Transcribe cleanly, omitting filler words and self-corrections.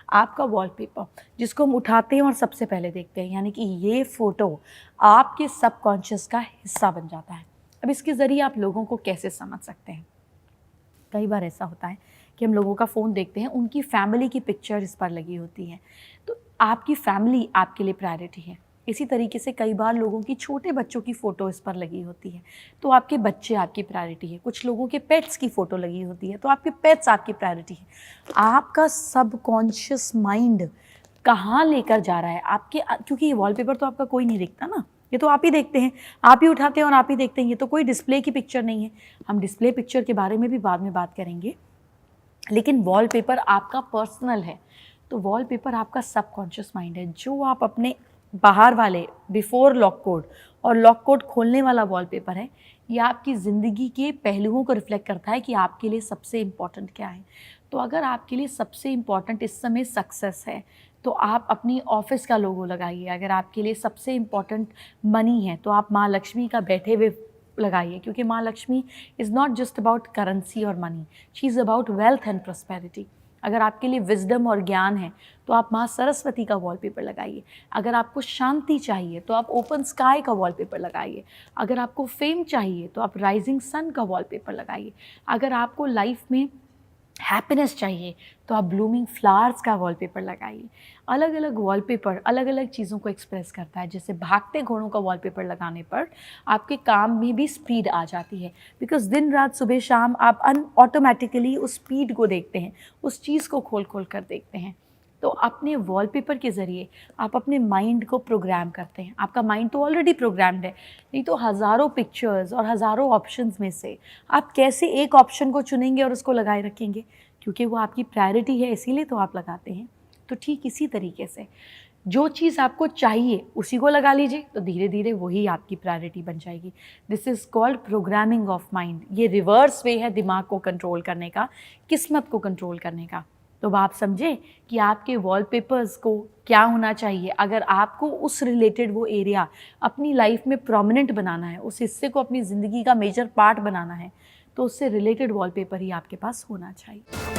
आपका वॉलपेपर जिसको हम उठाते हैं और सबसे पहले देखते हैं, यानी कि ये फ़ोटो आपके सबकॉन्शियस का हिस्सा बन जाता है। अब इसके ज़रिए आप लोगों को कैसे समझ सकते हैं? कई बार ऐसा होता है कि हम लोगों का फ़ोन देखते हैं, उनकी फैमिली की पिक्चर इस पर लगी होती है, तो आपकी फैमिली आपके लिए प्रायोरिटी है। इसी तरीके से कई बार लोगों की छोटे बच्चों की फ़ोटो इस पर लगी होती है, तो आपके बच्चे आपकी प्रायोरिटी है। कुछ लोगों के पेट्स की फ़ोटो लगी होती है, तो आपके पेट्स आपकी प्रायोरिटी है। आपका सबकॉन्शियस माइंड कहाँ लेकर जा रहा है आपके, क्योंकि ये वॉलपेपर तो आपका कोई नहीं देखता ना, ये तो आप ही देखते हैं, आप ही उठाते हैं और आप ही देखते हैं। ये तो कोई डिस्प्ले की पिक्चर नहीं है। हम डिस्प्ले पिक्चर के बारे में भी बाद में बात करेंगे, लेकिन वॉलपेपर आपका पर्सनल है। तो वॉलपेपर आपका सबकॉन्शियस माइंड है, जो आप अपने बाहर वाले बिफोर लॉक कोड और लॉक कोड खोलने वाला वॉलपेपर है। ये आपकी ज़िंदगी के पहलुओं को रिफ्लेक्ट करता है कि आपके लिए सबसे इम्पॉर्टेंट क्या है। तो अगर आपके लिए सबसे इम्पॉर्टेंट इस समय सक्सेस है, तो आप अपनी ऑफिस का लोगो लगाइए। अगर आपके लिए सबसे इम्पॉर्टेंट मनी है, तो आप माँ लक्ष्मी का बैठे हुए लगाइए, क्योंकि माँ Lakshmi is not just about currency और money, she is about wealth and prosperity. अगर आपके लिए विजडम और ज्ञान है, तो आप माँ सरस्वती का वॉलपेपर लगाइए। अगर आपको शांति चाहिए, तो आप ओपन स्काई का वॉलपेपर लगाइए। अगर आपको फेम चाहिए, तो आप राइजिंग सन का वॉलपेपर लगाइए। अगर आपको लाइफ में हैप्पीनेस चाहिए, तो आप ब्लूमिंग फ्लावर्स का वॉलपेपर लगाइए। अलग अलग वॉलपेपर अलग अलग चीज़ों को एक्सप्रेस करता है। जैसे भागते घोड़ों का वॉलपेपर लगाने पर आपके काम में भी स्पीड आ जाती है, बिकॉज दिन रात सुबह शाम आप ऑटोमेटिकली उस स्पीड को देखते हैं, उस चीज़ को खोल खोल कर देखते हैं। तो अपने वॉलपेपर के ज़रिए आप अपने माइंड को प्रोग्राम करते हैं। आपका माइंड तो ऑलरेडी प्रोग्राम्ड है, नहीं तो हज़ारों पिक्चर्स और हज़ारों ऑप्शंस में से आप कैसे एक ऑप्शन को चुनेंगे और उसको लगाए रखेंगे? क्योंकि वो आपकी प्रायोरिटी है, इसीलिए तो आप लगाते हैं। तो ठीक इसी तरीके से जो चीज़ आपको चाहिए उसी को लगा लीजिए, तो धीरे धीरे वही आपकी प्रायोरिटी बन जाएगी। This is called programming of mind. ये रिवर्स वे है दिमाग को कंट्रोल करने का, किस्मत को कंट्रोल करने का। तो अब आप समझे कि आपके वॉलपेपर्स को क्या होना चाहिए। अगर आपको उस रिलेटेड वो एरिया अपनी लाइफ में प्रोमिनेंट बनाना है, उस हिस्से को अपनी ज़िंदगी का मेजर पार्ट बनाना है, तो उससे रिलेटेड वॉलपेपर ही आपके पास होना चाहिए।